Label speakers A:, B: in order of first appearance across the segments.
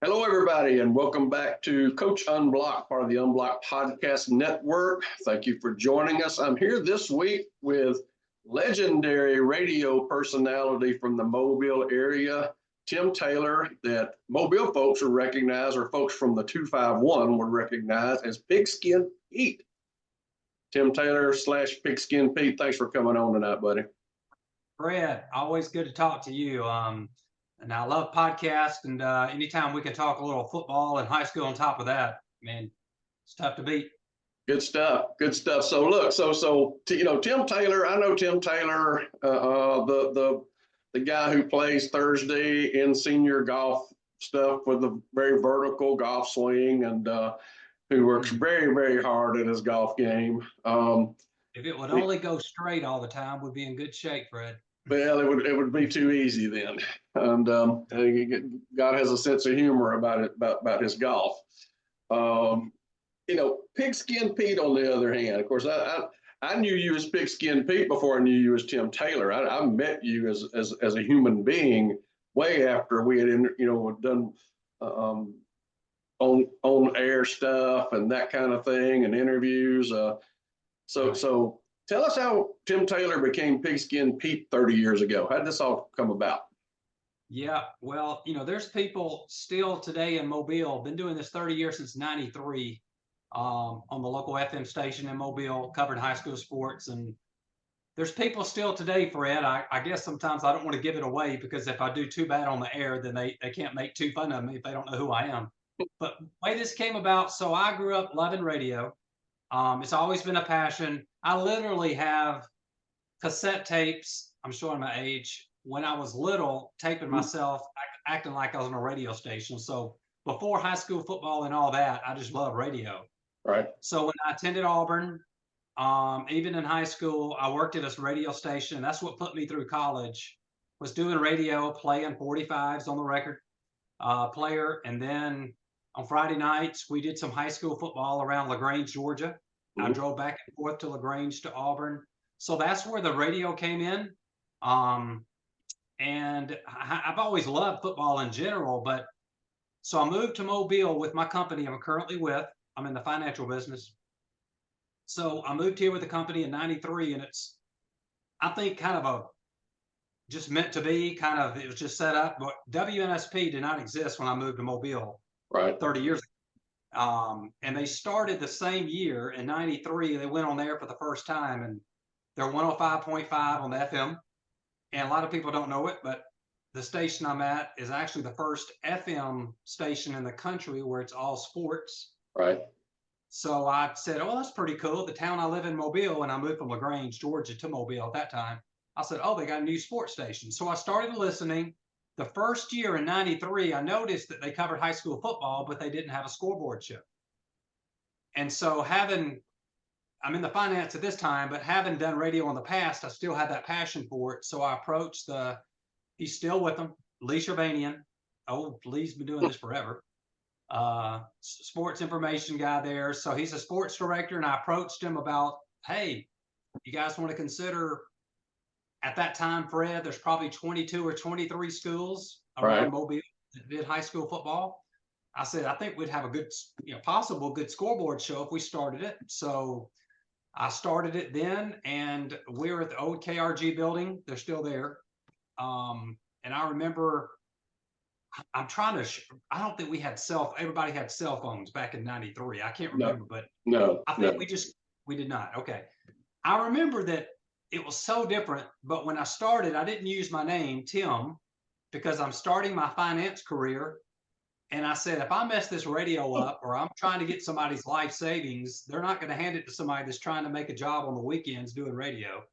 A: Hello, everybody, and welcome back to Coach Unblocked, part of the Unblocked Podcast Network. Thank you for joining us. I'm here this week with legendary radio personality from the Mobile area, Tim Taylor, that Mobile folks will recognize, or folks from the 251 would recognize as Pigskin Pete. Tim Taylor / Pigskin Pete, thanks for coming on tonight, buddy.
B: Fred, always good to talk to you. And I love podcasts, and anytime we can talk a little football and high school on top of that, man, it's tough to beat.
A: Good stuff. Good stuff. So look, Tim Taylor. I know Tim Taylor, the guy who plays Thursday in senior golf stuff with a very vertical golf swing, and who works very, very hard at his golf game.
B: If it would only go straight all the time, we'd be in good shape, Fred.
A: Well, it would be too easy then, and God has a sense of humor about it, about his golf. Pigskin Pete, on the other hand, of course, I knew you as Pigskin Pete before I knew you as Tim Taylor. I met you as a human being way after we had done on air stuff and that kind of thing and interviews. So tell us how Tim Taylor became Pigskin Pete 30 years ago. How did this all come about?
B: Yeah, well, there's people still today in Mobile, been doing this 30 years, since 93, on the local FM station in Mobile, covered high school sports. And there's people still today, Fred. I guess sometimes I don't want to give it away, because if I do too bad on the air, then they can't make too fun of me if they don't know who I am. But the way this came about, so I grew up loving radio. It's always been a passion. I literally have cassette tapes, I'm showing my age, when I was little, taping myself acting like I was on a radio station. So before high school football and all that, I just loved radio.
A: Right.
B: So when I attended Auburn, even in high school, I worked at this radio station. That's what put me through college, was doing radio, playing 45s on the record player. And then on Friday nights, we did some high school football around LaGrange, Georgia. I drove back and forth to LaGrange to Auburn. So that's where the radio came in. And I've always loved football in general, but so I moved to Mobile with my company I'm currently with. I'm in the financial business. So I moved here with the company in 93, and it's, I think, kind of just meant to be, it was just set up. But WNSP did not exist when I moved to Mobile 30 years ago. And they started the same year in 93. They went on there for the first time, and they're 105.5 on the FM. And a lot of people don't know it, but the station I'm at is actually the first FM station in the country where it's all sports.
A: Right.
B: So I said, oh, that's pretty cool. The town I live in, Mobile, and I moved from LaGrange, Georgia to Mobile at that time. I said, oh, they got a new sports station. So I started listening. The first year in 93, I noticed that they covered high school football, but they didn't have a scoreboard show. And so I'm in the finance at this time, but having done radio in the past, I still had that passion for it. So I approached he's still with them, Lee Shervanian. Oh, Lee's been doing this forever. Sports information guy there. So he's a sports director, and I approached him about, hey, you guys want to consider, at that time, Fred, there's probably 22 or 23 schools around Mobile that did high school football. I said, I think we'd have a good, possible good scoreboard show if we started it. So I started it then, and we were at the old KRG building. They're still there. And I remember, I don't think we had everybody had cell phones back in 93. I can't remember, but I think we did not. Okay. I remember that it was so different, but when I started, I didn't use my name, Tim, because I'm starting my finance career. And I said, if I mess this radio up, or I'm trying to get somebody's life savings, they're not going to hand it to somebody that's trying to make a job on the weekends doing radio.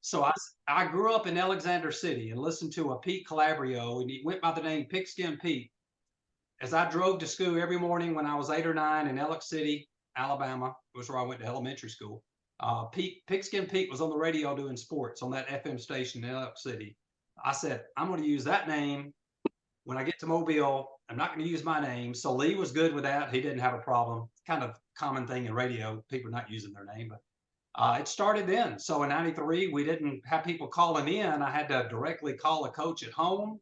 B: So I grew up in Alexander City and listened to a Pete Calabrio, and he went by the name Pigskin Pete. As I drove to school every morning when I was 8 or 9 in Ellick City, Alabama, was where I went to elementary school. Pigskin Pete was on the radio doing sports on that FM station in Ellick City. I said, I'm going to use that name when I get to Mobile. I'm not going to use my name. So Lee was good with that. He didn't have a problem. Kind of common thing in radio, people not using their name, but it started then. So in 93, we didn't have people calling in. I had to directly call a coach at home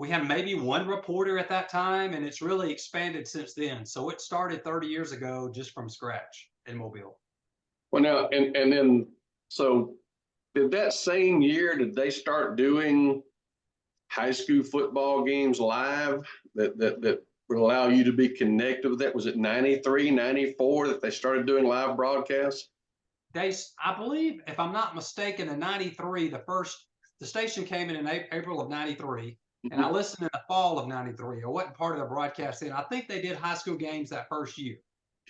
B: we had maybe one reporter at that time, and it's really expanded since then. So it started 30 years ago just from scratch in Mobile.
A: Well, now, and then, so did that same year, did they start doing high school football games live that would allow you to be connected with that? Was it 93, 94 that they started doing live broadcasts?
B: I believe, if I'm not mistaken, in '93, the station came in April of '93, and I
A: Mhm.
B: listened in the fall of '93. I wasn't part of the broadcast then. I think they did high school games that first year,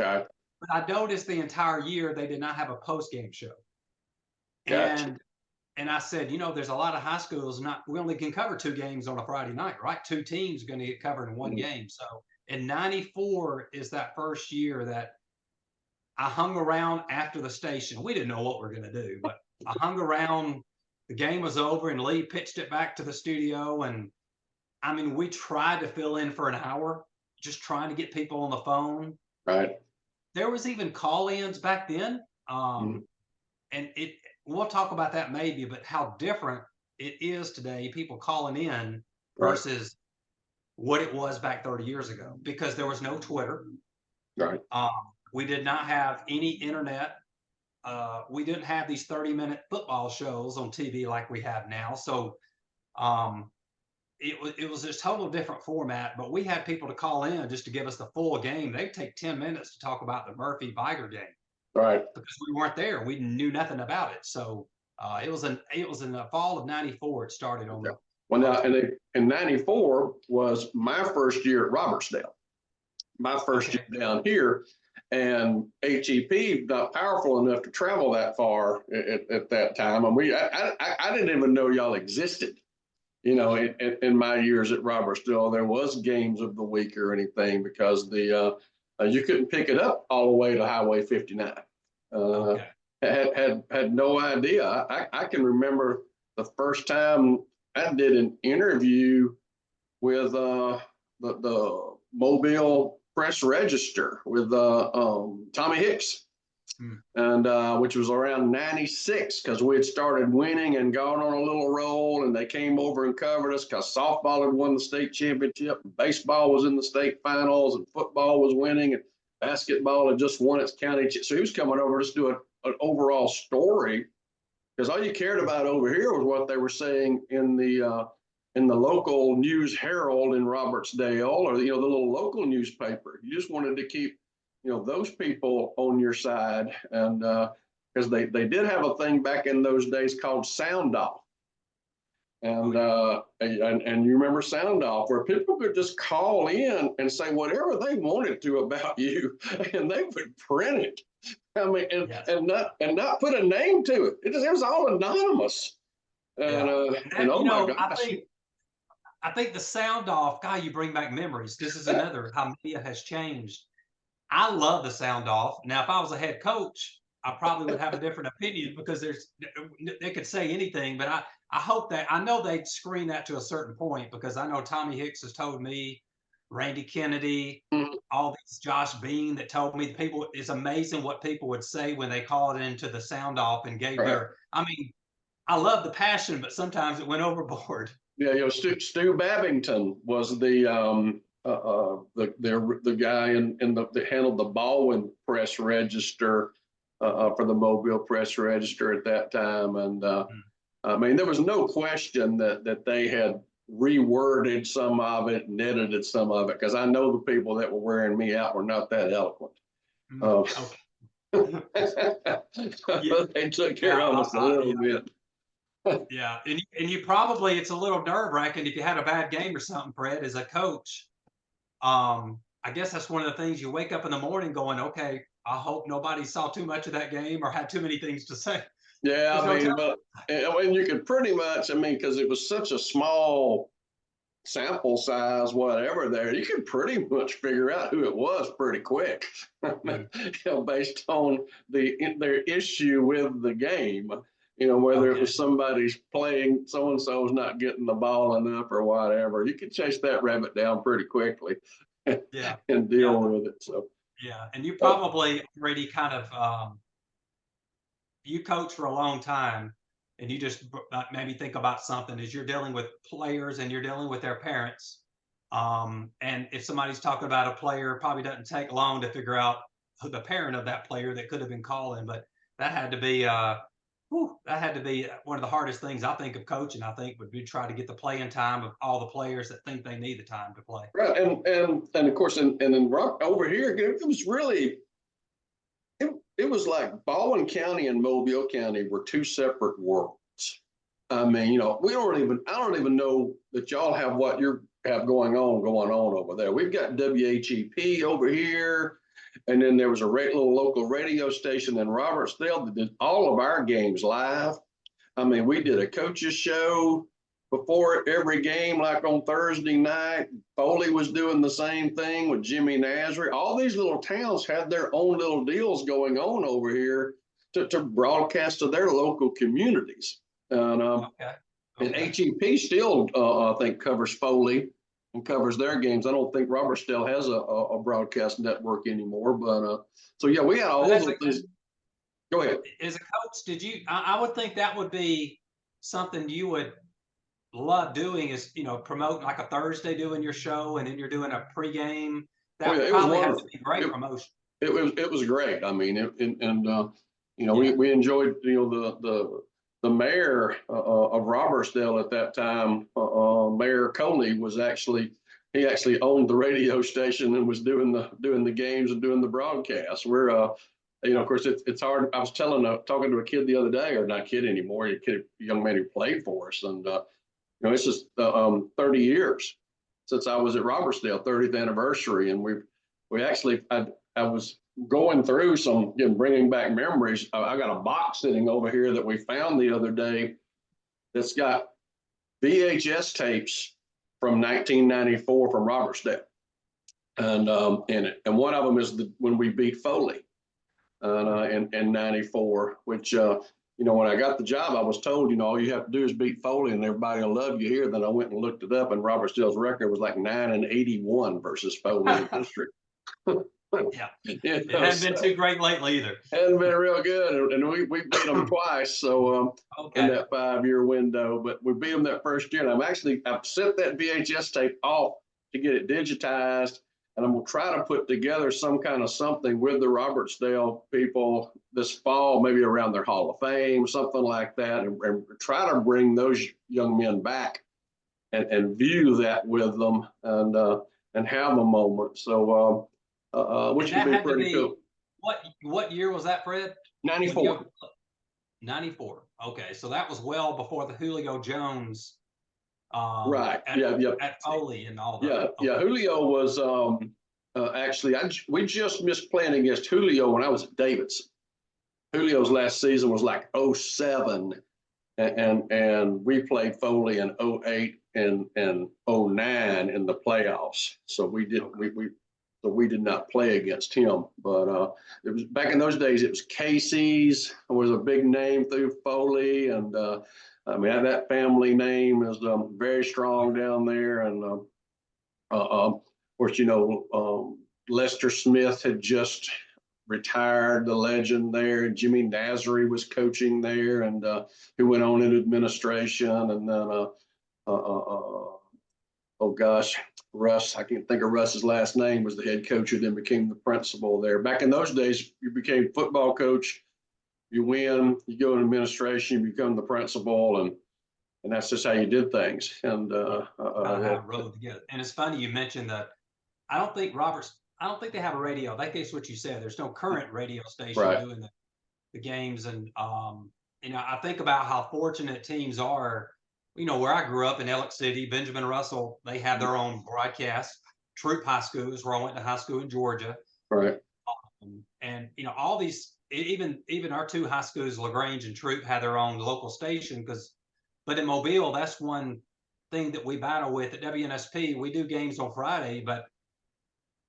A: Okay,
B: but I noticed the entire year they did not have a post game show.
A: gotcha.
B: And I said, there's a lot of high schools not we only can cover two games on a Friday night, right? Two teams are going to get covered in one
A: Mhm.
B: game. So in '94 is that first year that I hung around after the station. We didn't know what we are going to do, but I hung around. The game was over, and Lee pitched it back to the studio. And I mean, we tried to fill in for an hour, just trying to get people on the phone.
A: Right.
B: There was even call-ins back then,
A: Mhm.
B: and we'll talk about that maybe, but how different it is today. People calling in
A: Right.
B: versus what it was back 30 years ago, because there was no Twitter.
A: Right.
B: We did not have any internet. We didn't have these 30-minute football shows on TV like we have now. So um, it was this total different format, but we had people to call in just to give us the full game. They'd take 10 minutes to talk about the Murphy Viger game
A: Right.
B: because we weren't there. We knew nothing about it. So it was in the fall of '94. It started on
A: Okay.
B: the
A: Well, now,
B: post game.
A: in 94 was my first year at Robertsdale, my first
B: Okay.
A: year down here. And HEP not powerful enough to travel that far at that time. And I didn't even know y'all existed. In my years at Robertsdale, there was games of the week or anything because you couldn't pick it up all the way to Highway 59. Uh,
B: Okay.
A: had no idea. I can remember the first time I did an interview with the Mobile Press Register with Tommy Hicks,
B: Hmm.
A: and which was around '96 because we had started winning and gone on a little roll, and they came over and covered us because softball had won the state championship, and baseball was in the state finals, and football was winning, and basketball had just won its county. So he was coming over just to do an overall story because all you cared about over here was what they were saying in the local News Herald in Robertsdale, or the little local newspaper. You just wanted to keep those people on your side, and because they did have a thing back in those days called sound off.
B: Oh
A: And,
B: yeah.
A: and you remember sound off where people could just call in and say whatever they wanted to about you, and they would print it. I mean,
B: Yes.
A: and not put a name to it. It was all anonymous. And
B: Yeah.
A: and
B: And
A: oh my
B: I
A: gosh,
B: think the sound off, God, you bring back memories. This is another how media has changed. I love the sound off. Now, if I was a head coach, I probably would have a different opinion because they could say anything, but I hope that I know they'd screen that to a certain point because I know Tommy Hicks has told me, Randy Kennedy,
A: Mhm.
B: all these Josh Bean that told me people it's amazing what people would say when they called into the sound off and gave
A: Right.
B: I mean, I love the passion, but sometimes it went overboard.
A: Yeah, Stu Babington was the guy that handled the Baldwin Press Register for the Mobile Press Register at that time, and
B: Mm.
A: I mean there was no question that they had reworded some of it and edited some of it because I know the people that were wearing me out were not that eloquent.
B: Mm.
A: Uh,
B: Okay. Yeah.
A: they took
B: Yeah.
A: care of us a little bit.
B: Yeah, and you probably it's a little nerve wracking if you had a bad game or something, Fred, as a coach. I guess that's one of the things you wake up in the morning going, okay, I hope nobody saw too much of that game or had too many things to say.
A: Yeah,
B: There's
A: I
B: no
A: mean,
B: telling.
A: but and you could pretty much, I mean, because it was such a small sample size, whatever there, you could pretty much figure out who it was pretty quick,
B: Mm,
A: based on their issue with the game. Whether it
B: okay.
A: was somebody's playing, so and so's not getting the ball enough or whatever, you could chase that rabbit down pretty quickly
B: Yeah.
A: and
B: Yeah.
A: deal with it. So,
B: Yeah. And you
A: oh,
B: probably already kind of you coached for a long time. and you just maybe think about something as you're dealing with players and you're dealing with their parents. And if somebody's talking about a player, it probably doesn't take long to figure out who the parent of that player that could have been calling. But that had to be that had to be one of the hardest things I think of coaching. I think would be try to get the playing time of all the players that think they need the time to play.
A: Right, and of course, and then over here, it was really it was like Baldwin County and Mobile County were two separate worlds. I mean, I don't even know that y'all have what you have going on over there. We've got WHEP over here, and then there was a little local radio station in Robertsdale that did all of our games live. I mean, we did a coaches show before every game, like on Thursday night. Foley was doing the same thing with Jimmy Nasri. All these little towns had their own little deals going on over here to broadcast to their local communities. And,
B: Okay.
A: and HEP still, I think, covers Foley and covers their games. I don't think Robertsdale has a broadcast network anymore. But so, yeah, we had all those things. Go ahead.
B: As a coach, did you? I would think that would be something you would love doing, is promoting like a Thursday, doing your show, and then you're doing a pregame. That
A: Yeah,
B: probably has to be great promotion.
A: It was great. I mean, we enjoyed the mayor of Robertsdale at that time. Mayor Coley was actually owned the radio station and was doing the games and doing the broadcasts. We're of course it's hard. I was talking to a kid the other day, or not a kid anymore, a young man who played for us, and it's just 30 years since I was at Robertsdale, 30th anniversary, and we actually I was going through some, bringing back memories. I got a box sitting over here that we found the other day that's got VHS tapes from 1994 from Robertsdale, and in it, and one of them is when we beat Foley in 94, which when I got the job, I was told, all you have to do is beat Foley and everybody will love you here. Then I went and looked it up, and Robertsdale's record was like 9-81 versus Foley in district.
B: Yeah, it hasn't been too great lately either.
A: Hasn't been real good, and we beat them twice. So in that 5-year window, but we beat them that first year. And I've sent that VHS tape off to get it digitized, and I'm gonna try to put together some kind of something with the Robertsdale people this fall, maybe around their Hall of Fame, something like that, and try to bring those young men back and view that with them and have a moment. So. Which would be pretty cool.
B: What year was that, Fred?
A: 94.
B: 94. Okay, so that was well before the Julio Jones.
A: Right.
B: At Foley and all that.
A: Yeah. Okay. Yeah. Julio was actually we just missed playing against Julio when I was at Davidson. Julio's last season was like 07, and we played Foley in 08 and 09 in the playoffs. So we did we did not play against him, but it was back in those days. It was Casey's was a big name through Foley, and I mean that family name is very strong down there. And of course, Lester Smith had just retired, the legend there. Jimmy Nasri was coaching there, and who went on in administration, and then oh gosh. Russ, I can't think of Russ's last name, was the head coach who then became the principal there. Back in those days, you became football coach, you win, you go in administration, you become the principal, and that's just how you did things. And
B: road together. And it's funny you mentioned that. I don't think they have a radio. I think that's what you said. There's no current radio station doing the games, and I think about how fortunate teams are. Where I grew up in Ellick City, Benjamin Russell, they have their own broadcast. Troop High School is where I went to high school in Georgia.
A: Right.
B: And all these, even our two high schools, LaGrange and Troop, had their own local station. But in Mobile, that's one thing that we battle with at WNSP. We do games on Friday, but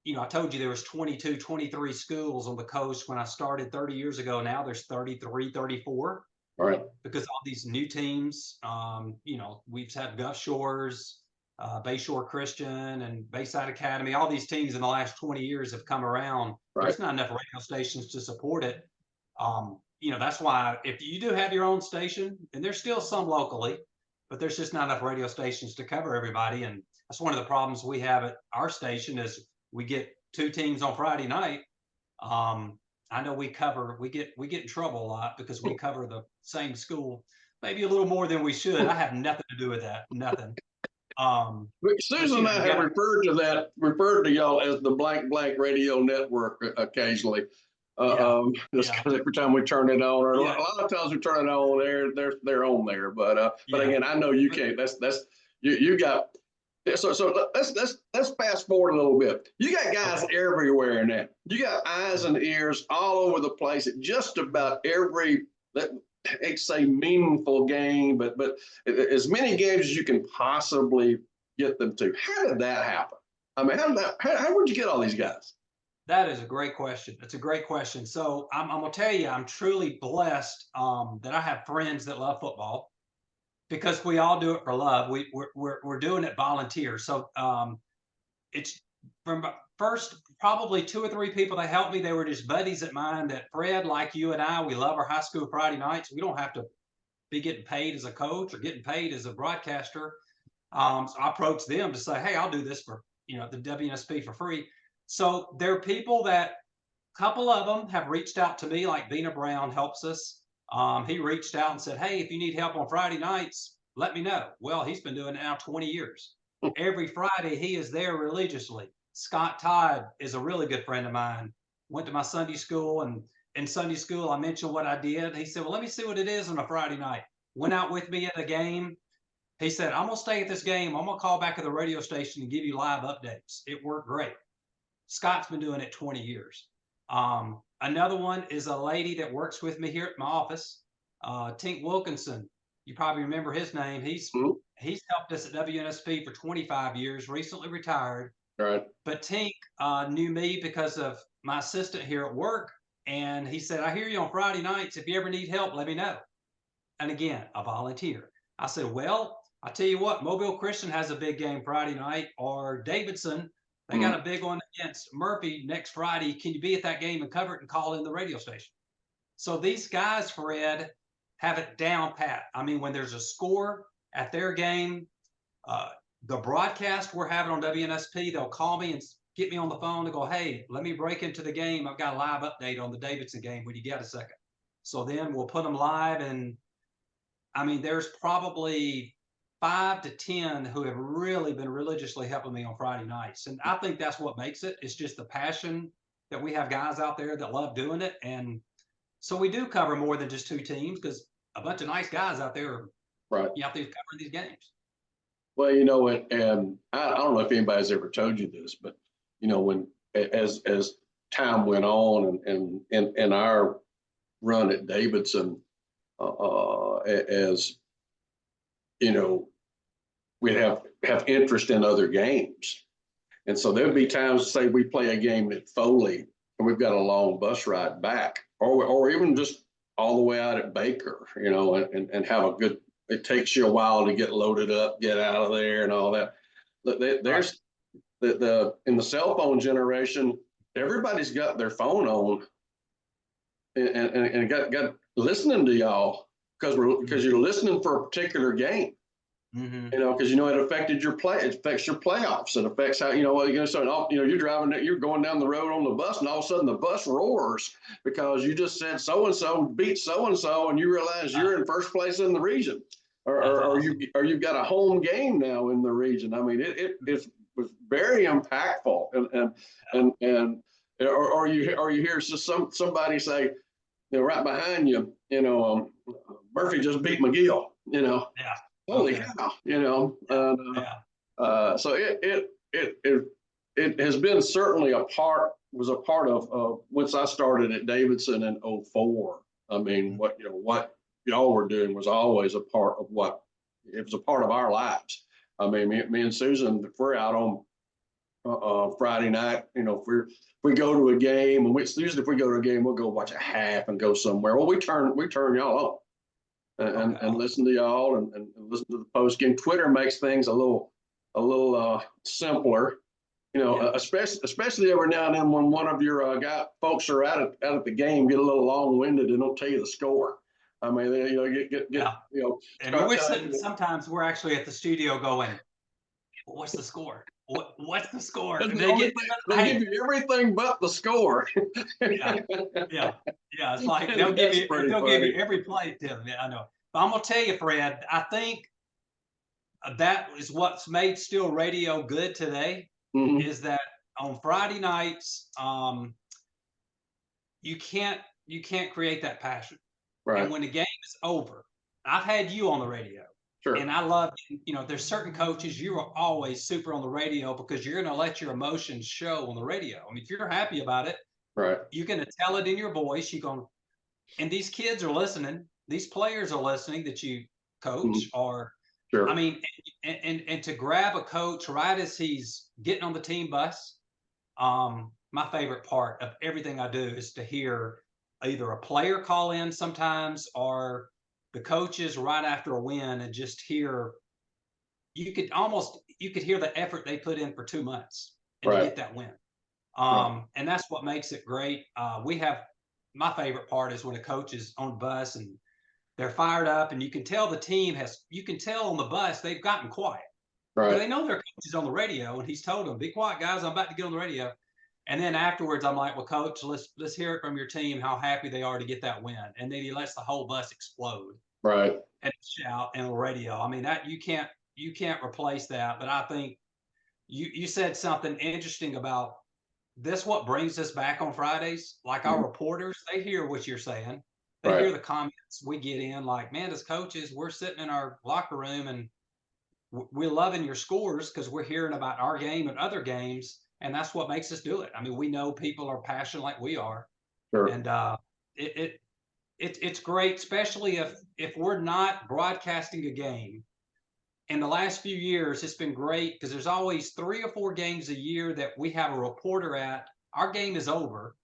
B: I told you there was 22, 23 schools on the coast when I started 30 years ago. Now there's 33, 34.
A: Right.
B: Because all these new teams, we've had Gulf Shores, Bayshore Christian, and Bayside Academy. All these teams in the last 20 years have come around. Right. There's not enough radio stations to support it. that's why if you do have your own station, and there's still some locally, but there's just not enough radio stations to cover everybody. And that's one of the problems we have at our station is we get two teams on Friday night. I know we get in trouble a lot because we cover the same school, maybe a little more than we should. I have nothing to do with that, nothing.
A: Susan and I have referred to y'all as the blank blank radio network occasionally. Just because every time we turn it on, or a lot of times we turn it on, they're on there. But again, I know you can't. That's you got. So let's fast forward a little bit. You got guys everywhere now. You got eyes and ears all over the place at just about every, let's say, meaningful game, but as many games as you can possibly get them to. How did that happen? I mean, how would you get all these guys?
B: That is a great question. It's a great question. So I'm gonna tell you, I'm truly blessed that I have friends that love football, because we all do it for love. We're doing it volunteer. So it's from first probably 2 or 3 people that helped me. They were just buddies of mine. That Fred, like you and I, we love our high school Friday nights. We don't have to be getting paid as a coach or getting paid as a broadcaster. So I approached them to say, hey, I'll do this for the WNSP for free. So there are people that, a couple of them have reached out to me, like Vina Brown helps us. He reached out and said, hey, if you need help on Friday nights, let me know. Well, he's been doing it now 20 years. Every Friday, he is there religiously. Scott Todd is a really good friend of mine. Went to my Sunday school, and in Sunday school, I mentioned what I did. He said, well, let me see what it is on a Friday night. Went out with me at a game. He said, I'm going to stay at this game. I'm going to call back at the radio station and give you live updates. It worked great. Scott's been doing it 20 years. Another one is a lady that works with me here at my office, Tink Wilkinson. You probably remember his name. He's helped us at WNSP for 25 years, recently retired.
A: Right.
B: But Tink knew me because of my assistant here at work. And he said, I hear you on Friday nights. If you ever need help, let me know. And again, a volunteer. I said, well, I tell you what, Mobile Christian has a big game Friday night, or Davidson. They got a big one against Murphy next Friday. Can you be at that game and cover it and call in the radio station? So these guys, Fred, have it down pat. I mean, when there's a score at their game, the broadcast we're having on WNSP, they'll call me and get me on the phone and go, hey, let me break into the game. I've got a live update on the Davidson game. When you get a second? So then we'll put them live. And I mean, there's probably 5 to 10 who have really been religiously helping me on Friday nights. And I think that's what makes it. It's just the passion that we have guys out there that love doing it. And so we do cover more than just 2 teams, because a bunch of nice guys out there are out there covering these games.
A: Well, and I don't know if anybody's ever told you this, but when as time went on and our run at Davidson, as we'd have interest in other games. And so there'd be times, say we play a game at Foley and we've got a long bus ride back, or even just all the way out at Baker, and have a good, it takes you a while to get loaded up, get out of there and all that. There's in the cell phone generation, everybody's got their phone on and got listening to y'all because you're listening for a particular game. Because it affected your play. It affects your playoffs. It affects how you're driving. You're going down the road on the bus, and all of a sudden the bus roars because you just said so and so beat so and so, and you realize you're in first place in the region, or you've got a home game now in the region. I mean, it was very impactful, and or you hear somebody say, right behind you, Murphy just beat McGill. Holy cow, so it has been certainly was a part of once I started at Davidson in 2004. I mean, what y'all were doing was always a part of it was a part of our lives. I mean, me and Susan, if we're out on Friday night, if we go to a game, and usually if we go to a game, we'll go watch a half and go somewhere. Well, we turn y'all on. And listen to y'all and listen to the post game. Twitter makes things a little simpler You know,
B: Yeah.
A: especially every now and then when one of your folks are out at the game, get a little long winded and don't tell you the score. I mean, they, you know, get
B: Yeah.
A: you know,
B: And when
A: start
B: we're
A: telling
B: sitting,
A: you.
B: sometimes we're actually at the studio going, what's the score? What's the score?
A: That's
B: And
A: the
B: they
A: only
B: get,
A: thing they give
B: hey,
A: you everything but the score.
B: yeah, yeah, yeah. It's like
A: That's pretty
B: they'll give you
A: funny.
B: every play, Tim. Yeah, I know. But I'm gonna tell you, Fred, I think that is what's made still radio good today
A: Hmm.
B: is that on Friday nights, you can't create that passion. And
A: Right.
B: when the game is over, I've had you on the radio, and
A: Sure.
B: I love, there's certain coaches you are always super on the radio because you're going to let your emotions show on the radio. I mean, if you're happy about it,
A: Right.
B: you're going to tell it in your voice. You're going, and these kids are listening. These players are listening that you
A: Hmm.
B: coach. Or, I
A: Sure.
B: mean, and to grab a coach right as he's getting on the team bus. My favorite part of everything I do is to hear either a player call in sometimes or the coaches right after a win and just hear you could hear the effort they put in for 2 months and to
A: Right.
B: get that win.
A: Right.
B: And that's what makes it great. We have my favorite part is when a coach is on the bus and they're fired up and you can tell the team has you can tell on the bus they've gotten quiet because
A: Right.
B: they know their coach is on the radio and he's told them, be quiet guys, I'm about to get on the radio. And then afterwards, I'm like, well, coach, let's hear it from your team how happy they are to get that win. And then he lets the whole bus explode
A: Right.
B: and shout and the radio. I mean, that you can't replace that. But I think you said something interesting about this. What brings us back on Fridays? Like our
A: Mhm.
B: reporters, they hear what you're saying. They
A: Right.
B: hear the comments we get in. Like, man, as coaches, we're sitting in our locker room and we're loving your scores because we're hearing about our game and other games, and that's what makes us do it. I mean, we know people are passionate like we are,
A: Sure.
B: and it, it it's great, especially if we're not broadcasting a game. In the last few years, it's been great because there's always 3 or 4 games a year that we have a reporter at. Our game is over,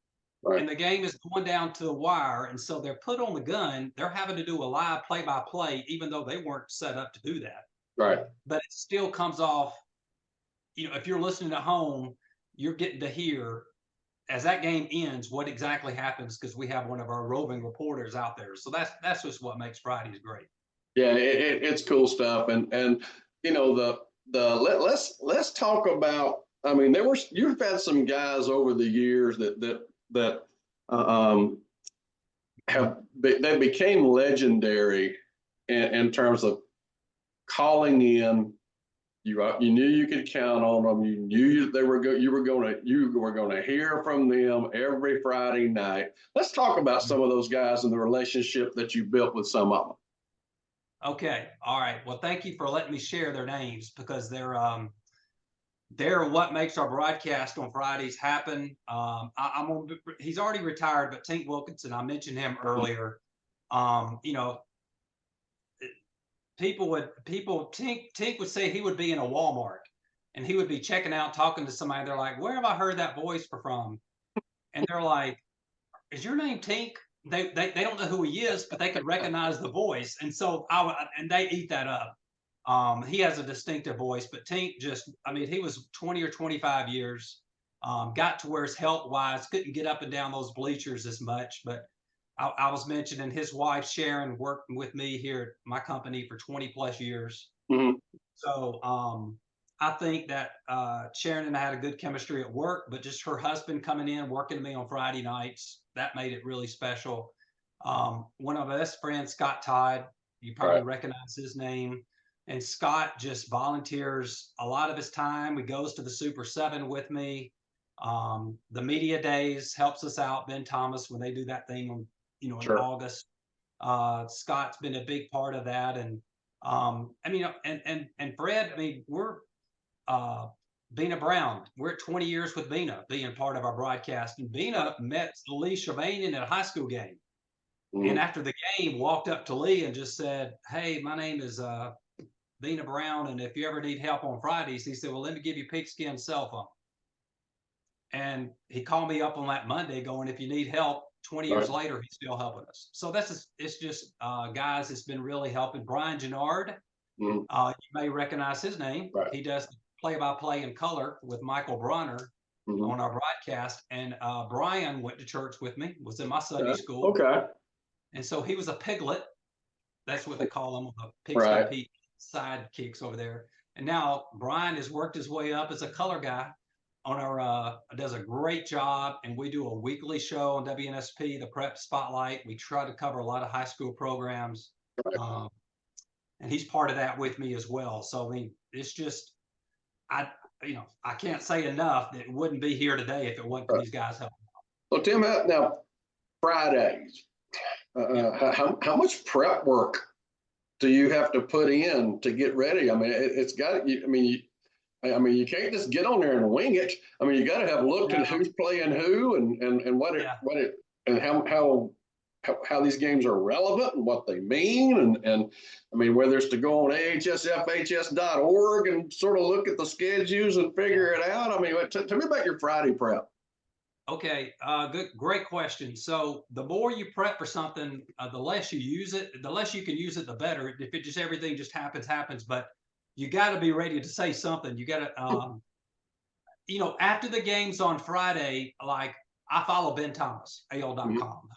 A: Right.
B: and the game is going down to the wire, and so they're put on the gun. They're having to do a live play-by-play, even though they weren't set up to do that.
A: Right.
B: But it still comes off, if you're listening at home, you're getting to hear as that game ends what exactly happens because we have one of our roving reporters out there. So that's just what makes Fridays great.
A: Yeah, it's cool stuff, and you know let's talk about. I mean, you've had some guys over the years that uh, um, they became legendary in terms of calling in. You knew you could count on them. You knew you were going to hear from them every Friday night. Let's talk about some of those guys and the relationship that you built with some of them.
B: Okay, all right. Well, thank you for letting me share their names because they're what makes our broadcast on Fridays happen. He's already retired, but Tink Wilkinson, I mentioned him earlier. Um, you know, Tink would say he would be in a Walmart and he would be checking out, talking to somebody. They're like, where have I heard that voice from? And they're like, is your name Tink? They don't know who he is, but they could recognize the voice. And so and they eat that up. He has a distinctive voice, but Tink just, I mean, he was 20 or 25 years, got to where his health wise couldn't get up and down those bleachers as much, but I was mentioning his wife Sharon worked with me here at my company for 20 plus years.
A: Mhm.
B: So I think that Sharon and I had a good chemistry at work, but just her husband coming in working with me on Friday nights, that made it really special. One of my best friends, Scott Todd, you probably
A: Right.
B: recognize his name. And Scott just volunteers a lot of his time. He goes to the Super 7 with me. The media days helps us out. Ben Thomas, when they do that thing on in
A: Sure.
B: August. Scott's been a big part of that, and I mean, and Fred. I mean, we're Bina Brown. We're at 20 years with Bina being part of our broadcast, and Bina met Lee Shavanian at a high school game, and
A: Mhm.
B: after the game, walked up to Lee and just said, "Hey, my name is Bina Brown, and if you ever need help on Fridays," he said, "Well, let me give you Pigskin's cell phone." And he called me up on that Monday going, if you need help, 20 years
A: Right.
B: later, he's still helping us. So it's just guys, it's been really helping. Brian Gennard,
A: Mhm.
B: you may recognize his name.
A: Right.
B: He does play-by-play in color with Michael Bronner
A: Mhm.
B: on our broadcast. And Brian went to church with me, was in my Sunday
A: Okay.
B: school.
A: Okay.
B: And so he was a piglet. That's what they call them, the Pigskin
A: Right.
B: Pete sidekicks over there. And now Brian has worked his way up as a color guy on our, does a great job. And we do a weekly show on WNSP, the Prep Spotlight. We try to cover a lot of high school programs.
A: Right.
B: And he's part of that with me as well. So, I mean, it's just, I can't say enough that it wouldn't be here today if it wasn't for
A: Right.
B: these guys helping.
A: So Tim, now Fridays, how much prep work do you have to put in to get ready? I mean, it's got. You can't just get on there and wing it. I mean, you got to have looked
B: No.
A: at who's playing who and what
B: Yeah.
A: it and how these games are relevant and what they mean and I mean whether it's to go on ahsfhs.org and sort of look at the schedules and figure it out. I mean, tell me about your Friday prep.
B: Okay, great question. So the more you prep for something, the less you use it. The less you can use it, the better. If it just everything just happens. But you got to be ready to say something. You got to, after the games on Friday, like I follow Ben Thomas, AL.com.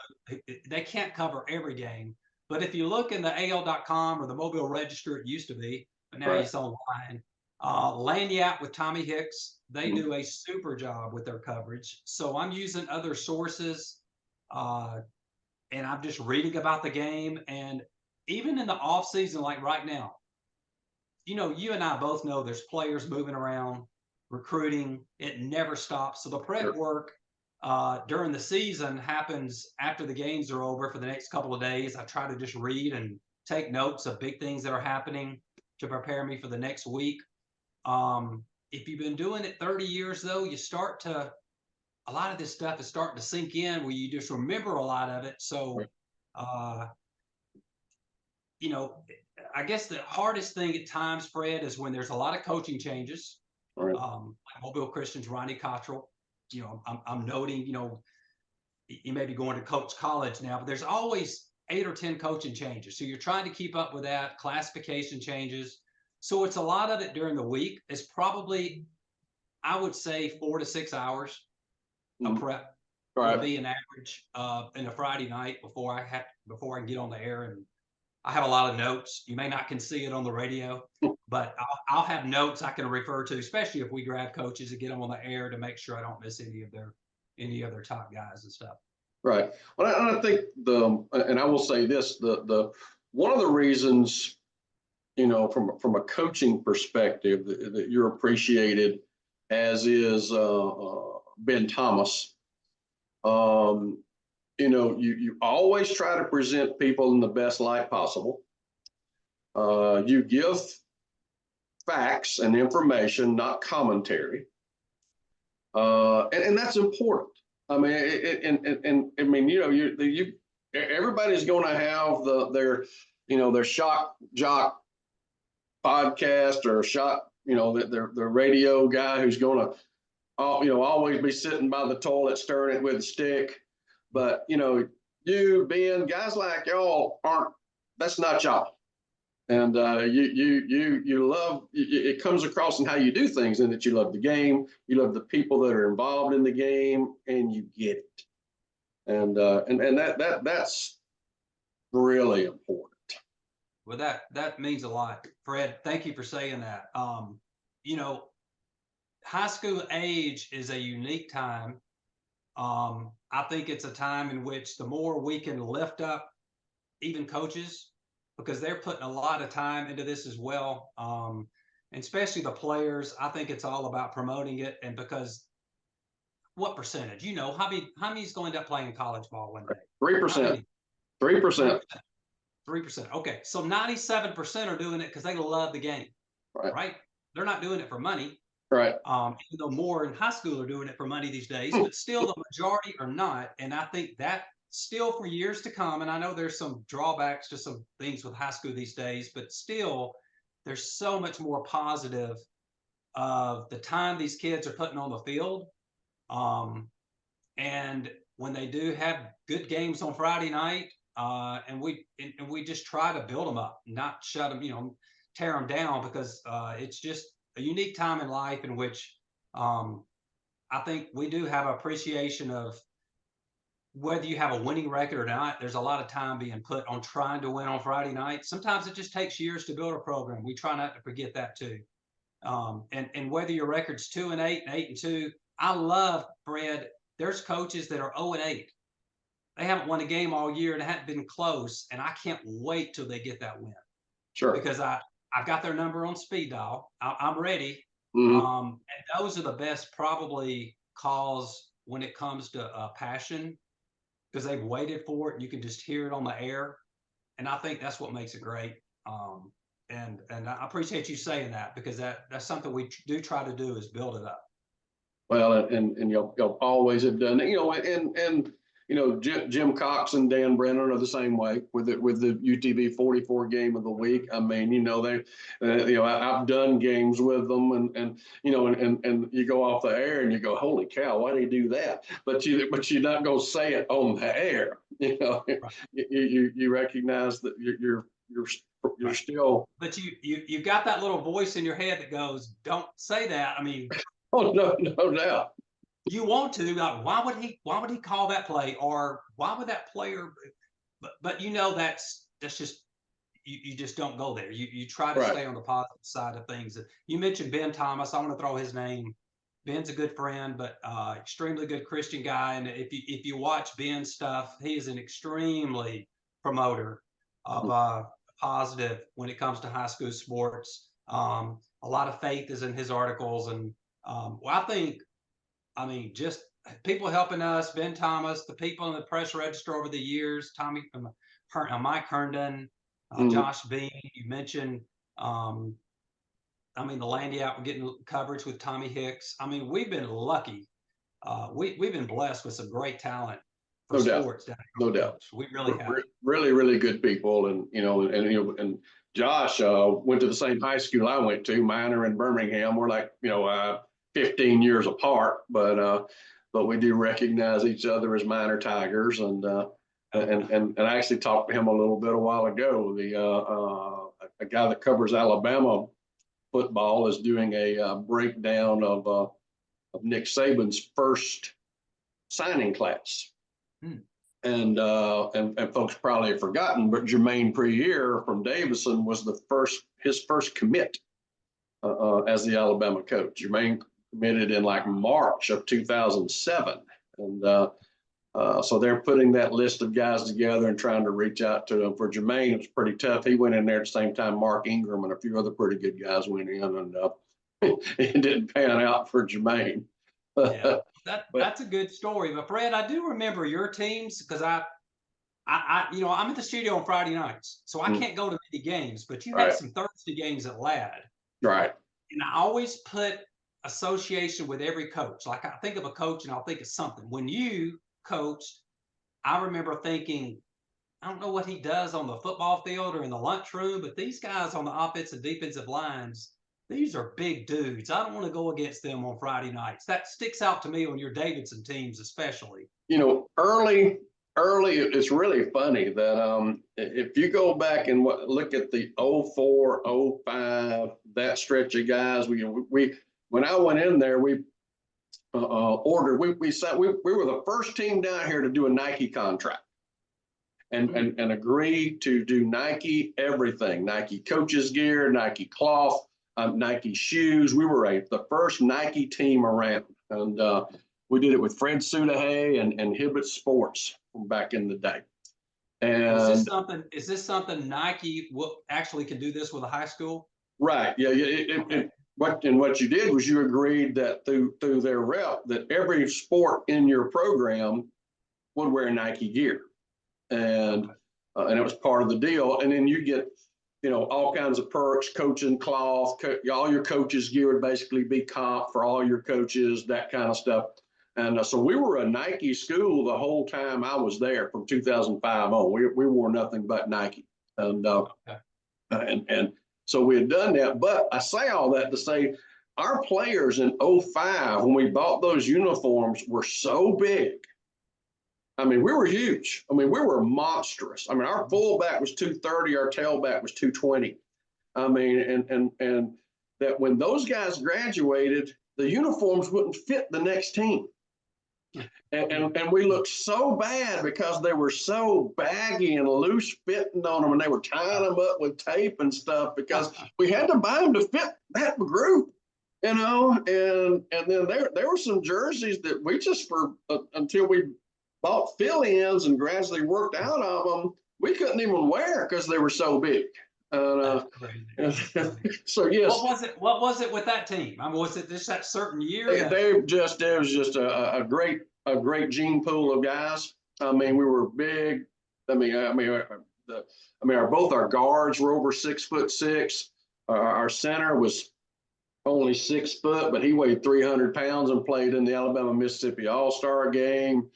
B: They can't cover every game, but if you look in the AL.com or the Mobile Register, it used to be, but now
A: Right.
B: it's online. Lanyap with Tommy Hicks, they
A: Mhm.
B: do a super job with their coverage. So I'm using other sources, and I'm just reading about the game. And even in the off season, like right now, you and I both know there's players moving around, recruiting. It never stops. So the prep
A: Sure.
B: work during the season happens after the games are over for the next couple of days. I try to just read and take notes of big things that are happening to prepare me for the next week. If you've been doing it 30 years, though, a lot of this stuff is starting to sink in where you just remember a lot of it. So, uh, I guess the hardest thing at times, Fred, is when there's a lot of coaching changes.
A: Right.
B: Like Mobile Christian's Ronnie Cottrell. I'm noting, he may be going to coach college now, but there's always 8 or 10 coaching changes. So you're trying to keep up with that, classification changes. So it's a lot of it during the week. It's probably, I would say, 4 to 6 hours of
A: Mhm.
B: prep would
A: Right.
B: be an average in a Friday night before I can get on the air. And I have a lot of notes. You may not can see it on the radio, but I'll have notes I can refer to, especially if we grab coaches and get them on the air to make sure I don't miss any of their top guys and stuff.
A: Right. Well, I think and I will say this, the one of the reasons, from a coaching perspective that you're appreciated, as is Ben Thomas. You always try to present people in the best light possible. You give facts and information, not commentary, and that's important. I mean, and I mean, everybody's going to have their shock jock podcast or their radio guy who's going to always be sitting by the toilet stirring it with a stick. But you, Ben, guys like y'all aren't. That's not y'all. And you love. It comes across in how you do things, and that you love the game. You love the people that are involved in the game, and you get it. And that's really important.
B: Well, that means a lot, Fred. Thank you for saying that. High school age is a unique time. I think it's a time in which the more we can lift up even coaches, because they're putting a lot of time into this as well. And especially the players, I think it's all about promoting it. And because what percentage, how many's going to end up playing college ball one day?
A: 3%. 3%.
B: 3%. Okay. So 97% are doing it because they love the game,
A: Right.
B: right? They're not doing it for money.
A: Right.
B: Even though more in high school are doing it for money these days, but still the majority are not. And I think that still for years to come, and I know there's some drawbacks to some things with high school these days, but still there's so much more positive of the time these kids are putting on the field. And when they do have good games on Friday night, and we just try to build them up, not shut them, tear them down, because it's just a unique time in life in which I think we do have appreciation of whether you have a winning record or not. There's a lot of time being put on trying to win on Friday night. Sometimes it just takes years to build a program. We try not to forget that too. And whether your record's 2-8 and 8-2, I love, Fred. There's coaches that are 0-8. They haven't won a game all year and it hasn't been close. And I can't wait till they get that win
A: Sure.
B: because I've got their number on speed dial. I'm ready.
A: Mhm.
B: And those are the best probably calls when it comes to passion because they've waited for it and you can just hear it on the air. And I think that's what makes it great. And I appreciate you saying that because that's something we do try to do is build it up.
A: Well, and y'all always have done it, and Jim Cox and Dan Brennan are the same way with the UTV 44 game of the week. I mean, I've done games with them, and you go off the air and you go, holy cow, why do you do that? But you're not gonna say it on the air.
B: Right.
A: You recognize that you're
B: Right.
A: still.
B: But you've got that little voice in your head that goes, "Don't say that." I mean,
A: Oh, no doubt.
B: you want to, like, why would he call that play, or why would that player? But that's just you just don't go there. You try to
A: Right.
B: stay on the positive side of things. You mentioned Ben Thomas. I want to throw his name. Ben's a good friend, but extremely good Christian guy. And if you watch Ben's stuff, he is an extremely promoter of positive when it comes to high school sports. A lot of faith is in his articles, and I mean, just people helping us, Ben Thomas, the people in the press register over the years, Mike Herndon, Josh Bean. You mentioned, I mean, the Landy out, we're getting coverage with Tommy Hicks. I mean, we've been lucky. We've been blessed with some great talent for
A: No doubt.
B: sports down here.
A: No doubt.
B: We really have.
A: Really, really good people, and Josh went to the same high school I went to, Minor in Birmingham. We're like 15 years apart, but we do recognize each other as Minor Tigers, and I actually talked to him a little bit a while ago. A guy that covers Alabama football is doing a breakdown of Nick Saban's first signing class. And folks probably have forgotten, but Jermaine Priere from Davison was his first commit as the Alabama coach. Jermaine committed in like March of 2007, and so they're putting that list of guys together and trying to reach out to them. For Jermaine, it was pretty tough. He went in there at the same time Mark Ingram and a few other pretty good guys went in, and it didn't pan out for Jermaine.
B: Yeah, that's a good story. But Fred, I do remember your teams because I'm at the studio on Friday nights, so I can't go to many games. But you had some Thursday games at Ladd,
A: right?
B: And I always put association with every coach. Like I think of a coach and I'll think of something. When you coached, I remember thinking, I don't know what he does on the football field or in the lunchroom, but these guys on the offensive defensive lines, these are big dudes. I don't want to go against them on Friday nights. That sticks out to me on your Davidson teams, especially.
A: Early, it's really funny that if you go back and look at the 04, 05, that stretch of guys, we when I went in there, we ordered, we were the first team down here to do a Nike contract. And agree to do Nike everything, Nike coaches gear, Nike cloth, Nike shoes. We were the first Nike team around, and we did it with Fred Sudahay and Hibbett Sports from back in the day. And
B: is this something Nike actually can do this with a high school?
A: Right. Yeah. What you did was you agreed that through their rep that every sport in your program would wear Nike gear. And it was part of the deal. And then you get, all kinds of perks, coaching cloth, all your coaches' gear would basically be comp for all your coaches, that kind of stuff. And so we were a Nike school the whole time I was there from 2005 on. We wore nothing but Nike. And so we had done that. But I say all that to say our players in 05, when we bought those uniforms, were so big. I mean, we were huge. I mean, we were monstrous. I mean, our fullback was 230, our tailback was 220. I mean, and that when those guys graduated, the uniforms wouldn't fit the next team. And we looked so bad because they were so baggy and loose fitting on them, and they were tying them up with tape and stuff because we had to buy them to fit that group, you know. And then there were some jerseys that we just until we bought fill-ins and gradually worked out of them, we couldn't even wear because they were so big. So yes.
B: What was it with that team? I mean, was it just that certain year?
A: There was just a great gene pool of guys. I mean, we were big. Both our guards were over 6'6". Our center was only 6 foot, but he weighed 300 pounds and played in the Alabama-Mississippi All-Star game.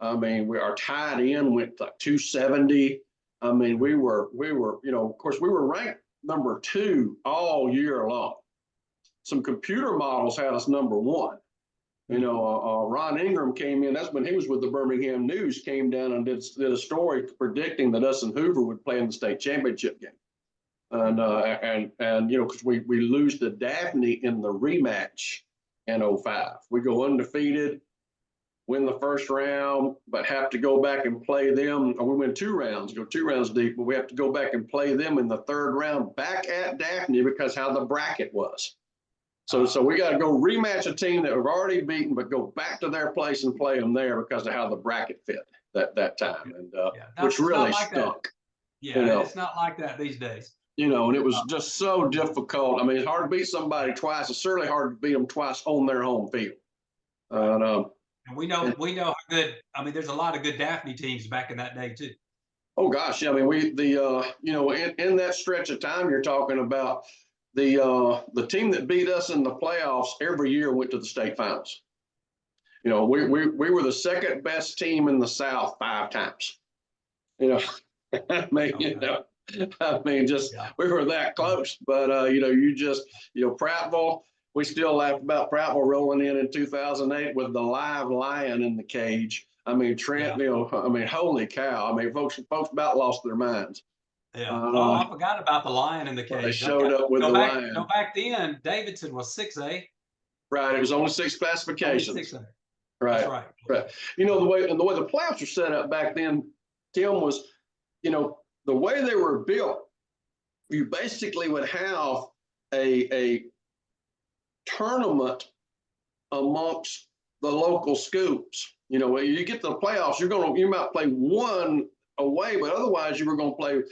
A: I mean, our tight end went like 270. I mean, we were, of course, we were ranked number 2 all year long. Some computer models had us number 1. Ron Ingram came in. That's when he was with the Birmingham News. Came down and did a story predicting that us and Hoover would play in the state championship game. And because we lose to Daphne in the rematch in 05. We go undefeated, win the first round, but have to go back and play them. Or we win 2 rounds, go 2 rounds deep, but we have to go back and play them in the 3rd round back at Daphne because how the bracket was. So we got to go rematch a team that we've already beaten, but go back to their place and play them there because of how the bracket fit that time, and which really stunk.
B: Yeah, it's not like that these days.
A: And it was just so difficult. I mean, it's hard to beat somebody twice. It's certainly hard to beat them twice on their home field.
B: And we know how good. I mean, there's a lot of good Daphne teams back in that day too.
A: Oh gosh, I mean, in that stretch of time you're talking about, the team that beat us in the playoffs every year went to the state finals. We were the 2nd best team in the South 5 times. We were that close. But Prattville, we still laugh about Prattville rolling in 2008 with the live lion in the cage. I mean, Trent, holy cow. I mean, folks about lost their minds.
B: Yeah. I forgot about the lion in the cage.
A: They showed up with the lion.
B: Back then, Davidson was 6A.
A: Right. It was only 6 classifications.
B: Only 6A.
A: Right.
B: That's right.
A: Right. The way the playoffs were set up back then, Tim, was, the way they were built, you basically would have a tournament amongst the local schools. When you get to the playoffs, you might play one away, but otherwise you were going to play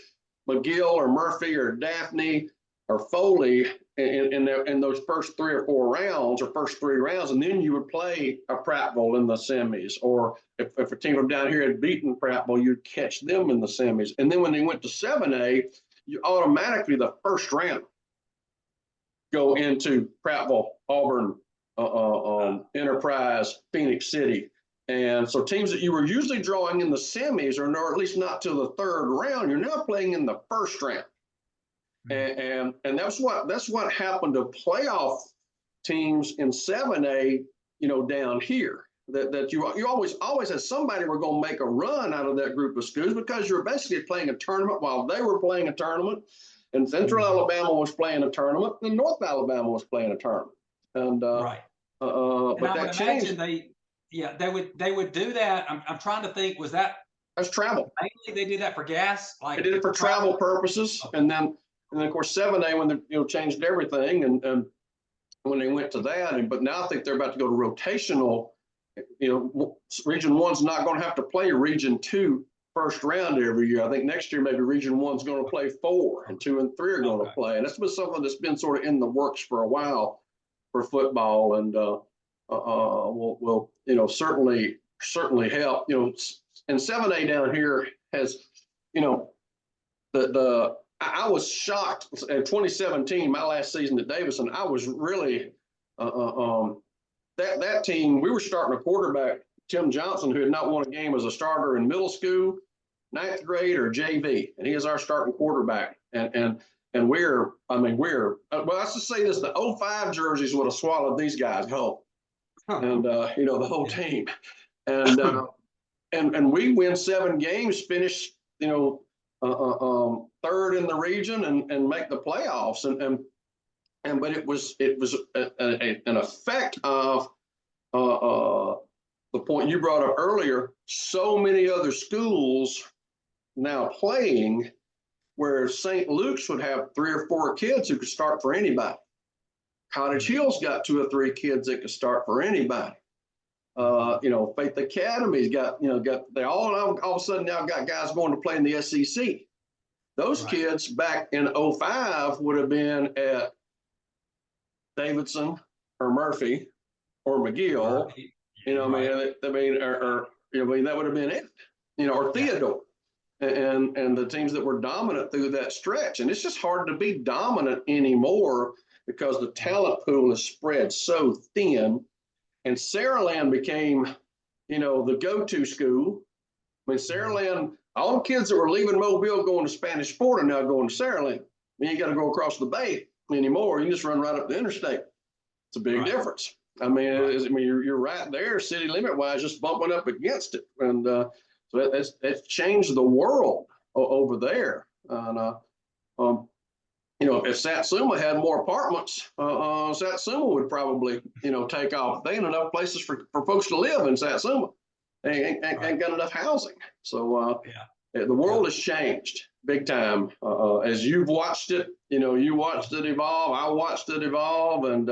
A: McGill or Murphy or Daphne or Foley in those first 3 or 4 rounds or first 3 rounds, and then you would play a Prattville in the semis, or if a team from down here had beaten Prattville, you'd catch them in the semis. And then when they went to 7A, you automatically the first round go into Prattville, Auburn, Enterprise, Phoenix City. And so teams that you were usually drawing in the semis, or at least not till the 3rd round, you're now playing in the first round. And that's what happened to playoff teams in 7A, down here. That you always had somebody were going to make a run out of that group of schools because you're basically playing a tournament while they were playing a tournament, and Central Alabama was playing a tournament, and North Alabama was playing a tournament. And right. But that changed.
B: They would do that. I'm trying to think. That's
A: travel.
B: Mainly they did that for gas.
A: They did it for travel purposes, and then of course 7A when they changed everything, and when they went to that, but now I think they're about to go to rotational. Region 1's not going to have to play Region 2 first round every year. I think next year maybe Region 1's going to play 4, and 2 and 3 are going to play, and that's been something that's been sort of in the works for a while for football, and will certainly help. And 7A down here has, I was shocked in 2017, my last season at Davison. I was really that team. We were starting a quarterback, Tim Johnson, who had not won a game as a starter in middle school, 9th grade, or JV, and he is our starting quarterback. And we're let's just say this: the 05 jerseys would have swallowed these guys whole. And the whole team, and we win 7 games, finish 3rd in the region, and make the playoffs, and but it was an effect of the point you brought up earlier. So many other schools now playing, where St. Luke's would have 3 or 4 kids who could start for anybody. Cottage Hill's got 2 or 3 kids that could start for anybody. Faith Academy's got they all of a sudden now got guys going to play in the SEC. Those kids back in 05 would have been at Davidson or Murphy or McGill. That would have been it. Or Theodore. And the teams that were dominant through that stretch. And it's just hard to be dominant anymore because the talent pool is spread so thin. And Saraland became, the go-to school. I mean, Saraland, all the kids that were leaving Mobile going to Spanish Fort are now going to Saraland. You ain't got to go across the bay anymore. You just run right up the interstate. It's a big difference. I mean, you're right there, city limit wise, just bumping up against it. And so that's changed the world over there. And, if Satsuma had more apartments, Satsuma would probably, take off. They ain't enough places for folks to live in Satsuma. They ain't got enough housing. So the world has changed big time. As you've watched it, you watched it evolve. I watched it evolve, and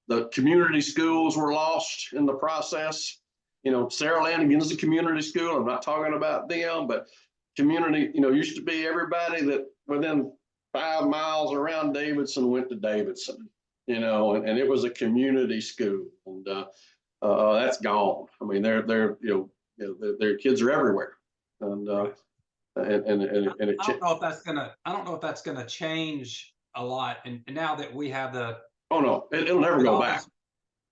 A: the community schools were lost in the process. Saraland again is a community school. I'm not talking about them, but community, used to be everybody that within 5 miles around Davidson went to Davidson, and it was a community school, and that's gone. I mean, their kids are everywhere, and
B: I don't know if that's gonna change a lot. And now that we have
A: it'll never go back.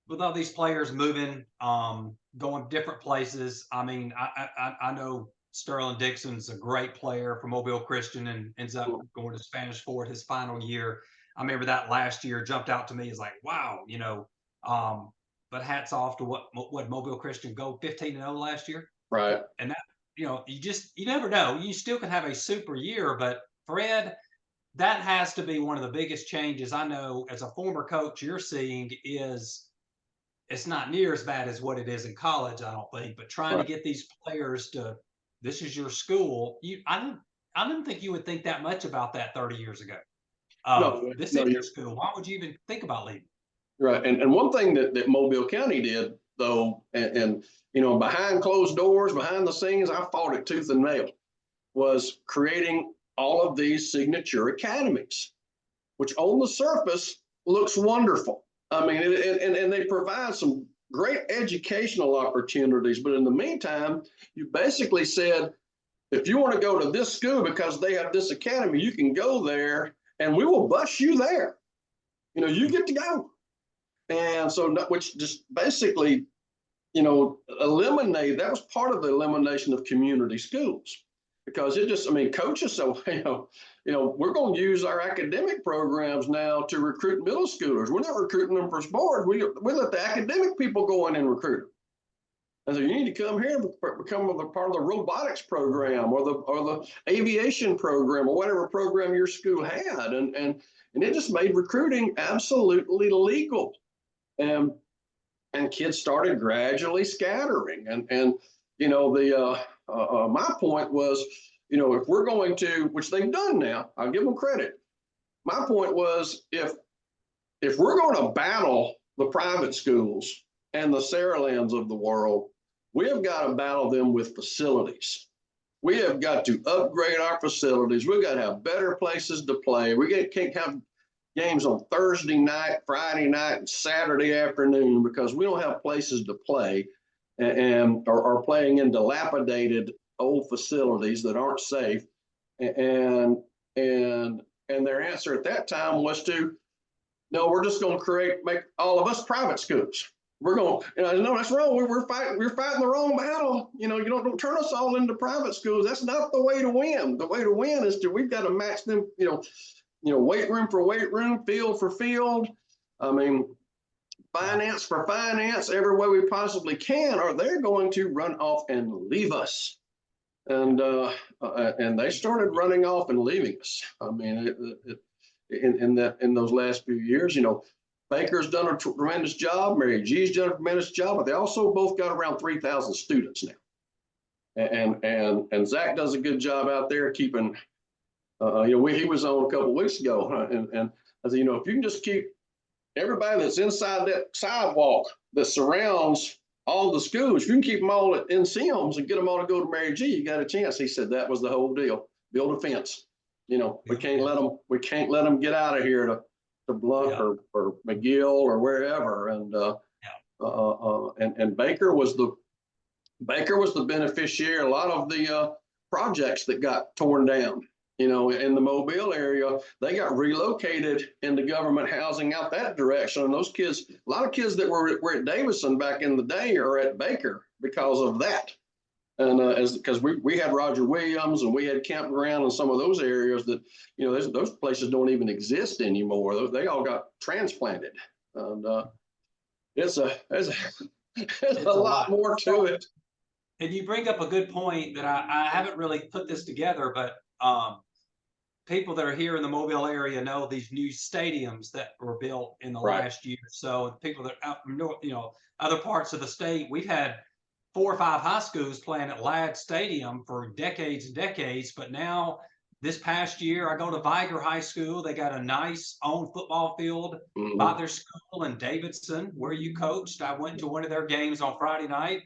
B: With all these players moving, going different places. I mean, I know Sterling Dixon's a great player for Mobile Christian and ends up going to Spanish Fort his final year. I remember that last year jumped out to me as like, wow, but hats off to what Mobile Christian go 15-0 last year.
A: Right.
B: And that, you never know. You still can have a super year, but Fred, that has to be one of the biggest changes I know as a former coach you're seeing is it's not near as bad as what it is in college, I don't think, but trying to get these players to, this is your school. I didn't think you would think that much about that 30 years ago. This is your school. Why would you even think about leaving?
A: Right. And one thing that Mobile County did, though, and behind closed doors, behind the scenes, I fought it tooth and nail, was creating all of these signature academies, which on the surface looks wonderful. I mean, and they provide some great educational opportunities. But in the meantime, you basically said, if you want to go to this school because they have this academy, you can go there and we will bus you there. You get to go. And so, which just basically, eliminate, that was part of the elimination of community schools. Because coaches say, we're going to use our academic programs now to recruit middle schoolers. We're not recruiting them for sport. We let the academic people go in and recruit them. And so you need to come here and become a part of the robotics program or the aviation program or whatever program your school had. And it just made recruiting absolutely legal. And kids started gradually scattering. My point was, if we're going to, which they've done now, I'll give them credit. My point was, if we're going to battle the private schools and the Saralands of the world, we have got to battle them with facilities. We have got to upgrade our facilities. We've got to have better places to play. Can't have games on Thursday night, Friday night, and Saturday afternoon because we don't have places to play and are playing in dilapidated old facilities that aren't safe. And their answer at that time was no, we're just going to make all of us private schools. We're going, no, that's wrong. We're fighting the wrong battle. You don't turn us all into private schools. That's not the way to win. The way to win is we've got to match them, weight room for weight room, field for field. I mean, finance for finance, every way we possibly can, or they're going to run off and leave us. And they started running off and leaving us. I mean, in those last few years. Baker's done a tremendous job. Mary G's done a tremendous job, but they also both got around 3,000 students now. And Zach does a good job out there keeping. He was on a couple of weeks ago, and I said, if you can just keep everybody that's inside that sidewalk that surrounds all the schools, if you can keep them all in Sims and get them all to go to Mary G, you got a chance. He said that was the whole deal. Build a fence. We can't let them get out of here to Blunt or McGill or wherever. And Baker was the beneficiary. A lot of the projects that got torn down, in the Mobile area, they got relocated into government housing out that direction. And those kids, a lot of kids that were at Davison back in the day are at Baker because of that. And because we had Roger Williams and we had campground in some of those areas that, those places don't even exist anymore. They all got transplanted. And there's a lot more to it.
B: And you bring up a good point that I haven't really put this together, but people that are here in the Mobile area know these new stadiums that were built in the last year. So people that out north, other parts of the state, we've had 4 or 5 high schools playing at Ladd Stadium for decades and decades. But now this past year, I go to Viger High School. They got a nice own football field by their school in Davidson, where you coached. I went to one of their games on Friday night.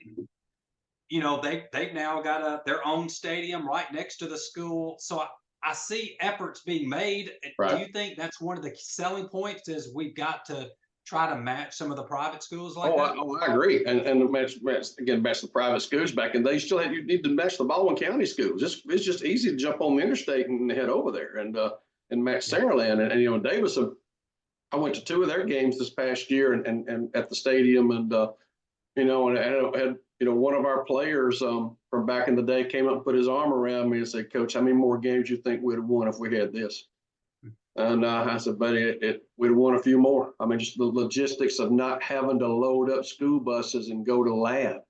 B: They've now got their own stadium right next to the school. So I see efforts being made.
A: Right.
B: Do you think that's one of the selling points is we've got to try to match some of the private schools like that?
A: I agree. And match the private schools back in the day. You need to match the Baldwin County schools. It's just easy to jump on the interstate and head over there and match Saraland. And Davison, I went to 2 of their games this past year and at the stadium and and I had one of our players from back in the day came up and put his arm around me and said, "Coach, how many more games you think we'd have won if we had this?" And I said, "Buddy, we'd have won a few more." I mean, just the logistics of not having to load up school buses and go to Ladd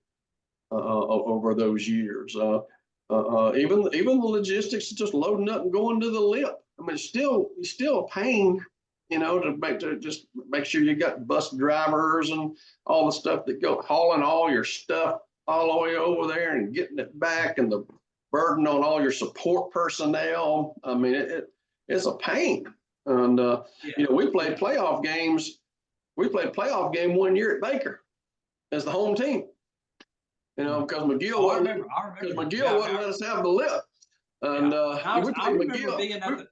A: over those years. Even the logistics of just loading up and going to the Lip. I mean, it's still a pain, to just make sure you got bus drivers and all the stuff that go hauling all your stuff all the way over there and getting it back, and the burden on all your support personnel. I mean, it's a pain. And we played playoff games. We played playoff game one year at Baker as the home team. Because McGill wouldn't let us have the Lip. And
B: I remember being at the.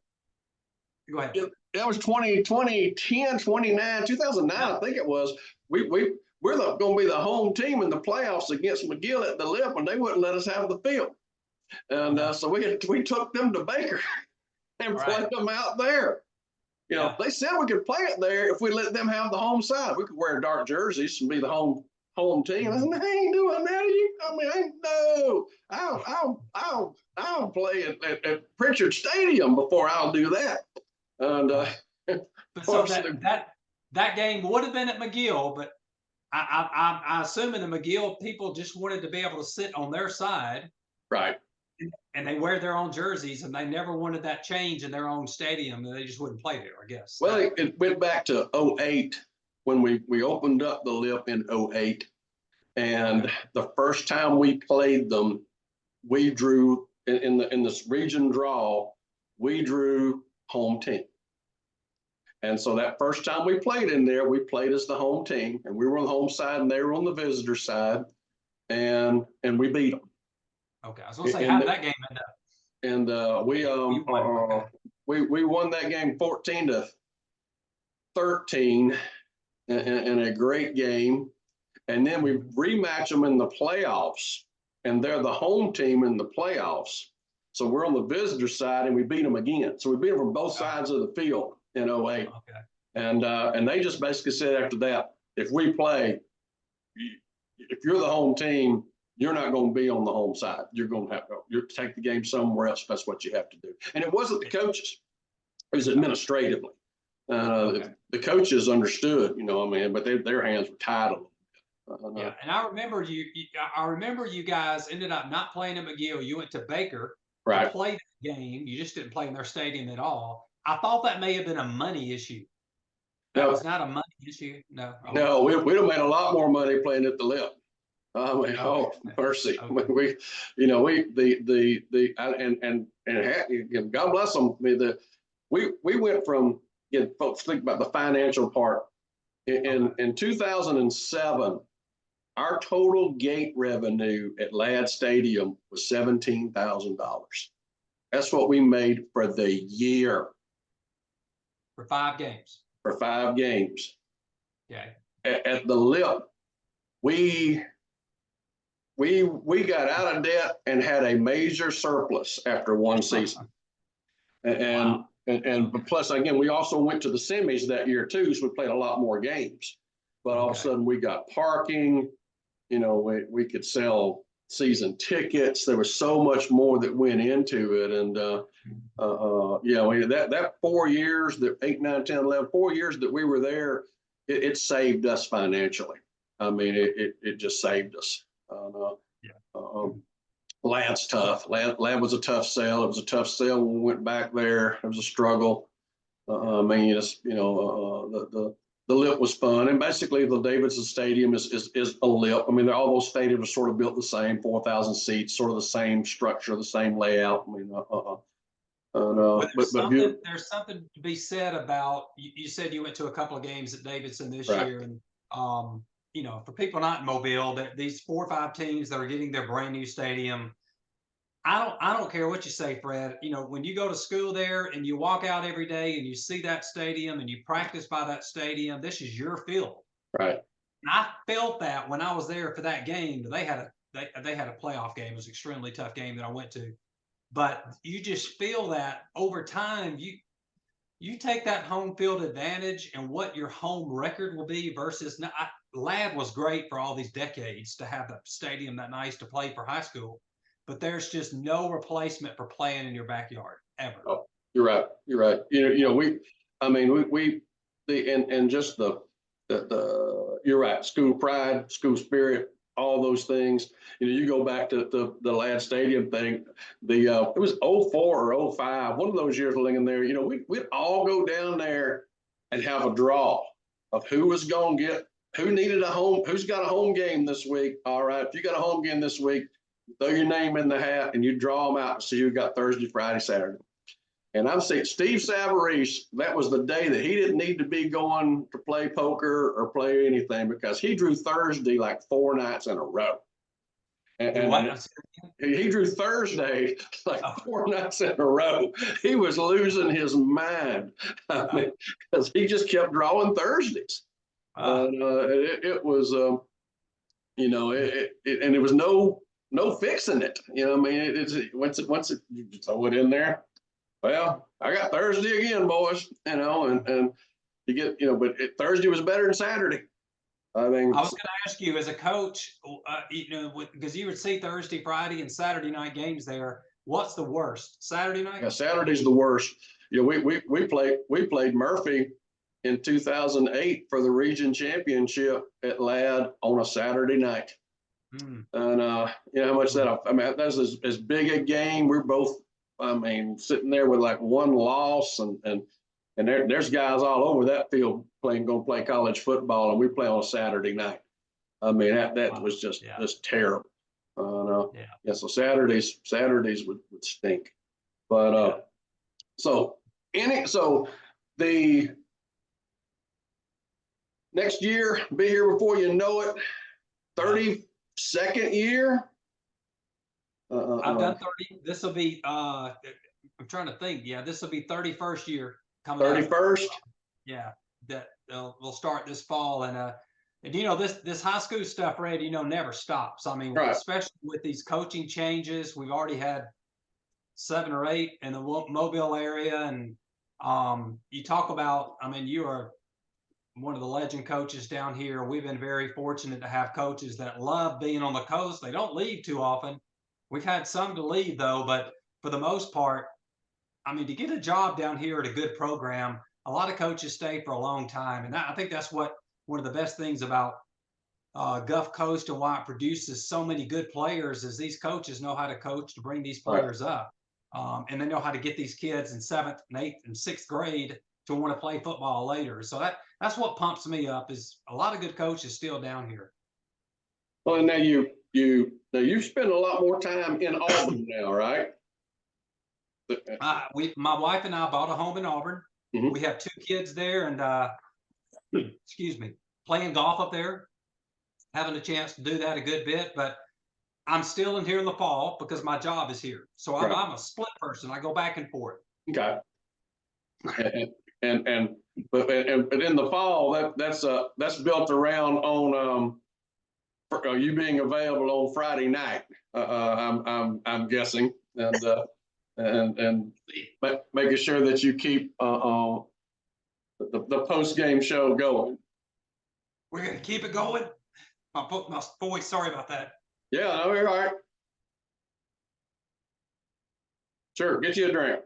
B: Go ahead.
A: That was 2010, 2009, 2009, I think it was. We're going to be the home team in the playoffs against McGill at the Lip, and they wouldn't let us have the field. And so we took them to Baker and played them out there. They said we could play it there if we let them have the home side. We could wear dark jerseys and be the home team. I said, I ain't doing that. I'll play at Pritchard Stadium before I'll do that. And
B: so that game would have been at McGill, but I assume in the McGill people just wanted to be able to sit on their side,
A: right?
B: And they wear their own jerseys, and they never wanted that change in their own stadium, and they just wouldn't play there, I guess.
A: Well, it went back to 2008 when we opened up the Lip in 2008, and the first time we played them, we drew in this region draw, we drew home team. And so that first time we played in there, we played as the home team, and we were on the home side and they were on the visitor side, and we beat them.
B: Okay, I was gonna say, how did that game end up?
A: And we won that game 14-13 in a great game. And then we rematch them in the playoffs, and they're the home team in the playoffs. So we're on the visitor side and we beat them again. So we beat them from both sides of the field in 2008.
B: Okay.
A: And they just basically said after that, if we play, if you're the home team, you're not going to be on the home side. You're going to have to take the game somewhere else. That's what you have to do. And it wasn't the coaches. It was administratively. The coaches understood, but their hands were tied a little bit.
B: Yeah, and I remember you guys ended up not playing at McGill. You went to Baker to play the game. You just didn't play in their stadium at all. I thought that may have been a money issue. That was not a money issue. No.
A: No, we'd have made a lot more money playing at the Lip. I mean,
B: Okay.
A: oh mercy!
B: Okay.
A: I mean, and God bless them. I mean, we went from, again, folks think about the financial part. In 2007, our total gate revenue at Ladd Stadium was $17,000. That's what we made for the year.
B: For 5 games.
A: For 5 games.
B: Okay.
A: At the Lip, we got out of debt and had a major surplus after one season. And plus, again, we also went to the semis that year too, so we played a lot more games. But all of a sudden, we got parking. You know, we could sell season tickets. There was so much more that went into it. And that 4 years, the 8, 9, 10, 11, 4 years that we were there, it saved us financially. I mean, it just saved us. Ladd's tough. Ladd was a tough sell. It was a tough sell when we went back there. It was a struggle. I mean, the Lip was fun, and basically the Davidson Stadium is a Lip. I mean, all those stadiums are sort of built the same, 4,000 seats, sort of the same structure, the same layout. I mean,
B: there's something to be said about. You said you went to a couple of games at Davidson this year, and you know, for people not in Mobile, that these 4 or 5 teams that are getting their brand new stadium. I don't care what you say, Fred. You know, when you go to school there and you walk out every day and you see that stadium and you practice by that stadium, this is your field.
A: Right.
B: And I felt that when I was there for that game. They had a playoff game. It was an extremely tough game that I went to. But you just feel that over time, you take that home field advantage and what your home record will be versus Ladd was great for all these decades to have the stadium that nice to play for high school. But there's just no replacement for playing in your backyard ever.
A: Oh, you're right. You're right. Just you're right. School pride, school spirit, all those things. You know, you go back to the Ladd Stadium thing. It was 04 or 05, one of those years in there. You know, we'd all go down there and have a draw of who was going to get, who needed a home, who's got a home game this week. All right, if you got a home game this week, throw your name in the hat and you draw them out. So you got Thursday, Friday, Saturday. And I'm saying Steve Savarese, that was the day that he didn't need to be going to play poker or play anything because he drew Thursday like 4 nights in a row. And he drew Thursday like 4 nights in a row. He was losing his mind because he just kept drawing Thursdays. It was, and there was no fixing it. You know, I mean, once you throw it in there, well, I got Thursday again, boys. You know, and you get, but Thursday was better than Saturday. I mean,
B: I was going to ask you as a coach, because you would see Thursday, Friday, and Saturday night games there. What's the worst? Saturday night?
A: Yeah, Saturday's the worst. You know, we played Murphy in 2008 for the region championship at Ladd on a Saturday night. And you know how much that, I mean, that's as big a game. We're both, I mean, sitting there with like 1 loss and there's guys all over that field going to play college football, and we play on a Saturday night. I mean, that was just terrible. So Saturdays would stink. But so the next year, be here before you know it, 32nd year.
B: I've done 30. This will be, I'm trying to think. Yeah, this will be 31st year coming
A: 31st.
B: Yeah, that we'll start this fall. And you know, this high school stuff, Red, never stops. I mean, especially with these coaching changes, we've already had 7 or 8 in the Mobile area. And you talk about, I mean, you are one of the legend coaches down here. We've been very fortunate to have coaches that love being on the coast. They don't leave too often. We've had some to leave though, but for the most part, I mean, to get a job down here at a good program, a lot of coaches stay for a long time. And I think that's one of the best things about Gulf Coast and why it produces so many good players is these coaches know how to coach to bring these players up. and they know how to get these kids in 7th and 8th and 6th grade to want to play football later. So that's what pumps me up, is a lot of good coaches still down here.
A: Well, and now you spend a lot more time in Auburn now, right?
B: My wife and I bought a home in Auburn.
A: Mhm.
B: We have 2 kids there, and excuse me, playing golf up there, having a chance to do that a good bit. But I'm still in here in the fall because my job is here. So
A: Right.
B: I'm a split person. I go back and forth.
A: Okay. But in the fall, that's built around on you being available on Friday night. I'm guessing, and making sure that you keep the post game show going.
B: We're gonna keep it going. My voice. Sorry about that.
A: Yeah, no, you're all right. Sure, get you a drink.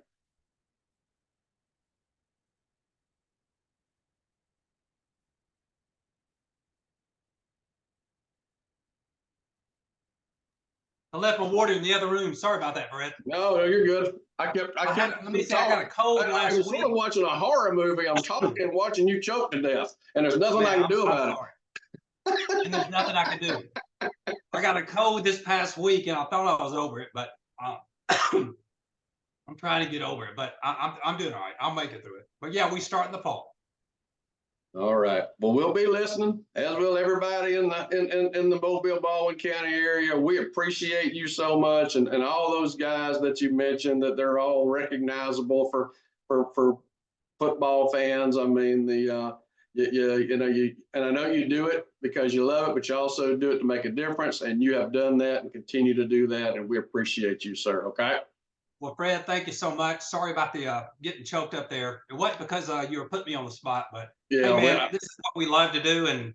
B: I left my water in the other room. Sorry about that, Brett.
A: No, you're good. I kept
B: Let me say, I got a cold
A: I
B: last
A: was
B: week.
A: sort of watching a horror movie. I'm talking and watching you choke to death, and there's nothing I can do about it.
B: And there's nothing I can do. I got a cold this past week, and I thought I was over it, but I'm trying to get over it. But I'm doing all right. I'll make it through it. But yeah, we start in the fall.
A: All right. Well, we'll be listening, as will everybody in the Mobile Baldwin County area. We appreciate you so much, and all those guys that you mentioned, that they're all recognizable for football fans. I mean, and I know you do it because you love it, but you also do it to make a difference, and you have done that and continue to do that, and we appreciate you, sir. Okay.
B: Well, Fred, thank you so much. Sorry about the getting choked up there. It wasn't because you were putting me on the spot, but
A: Yeah,
B: hey, man, this is what we love to do. And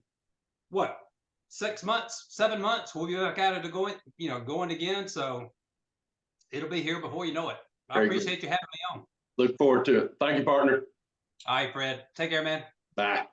B: what, 6 months, 7 months, we'll be back at it going again. So it'll be here before you know it. I appreciate you having me on.
A: Look forward to it. Thank you, partner.
B: All right, Fred. Take care, man.
A: Bye.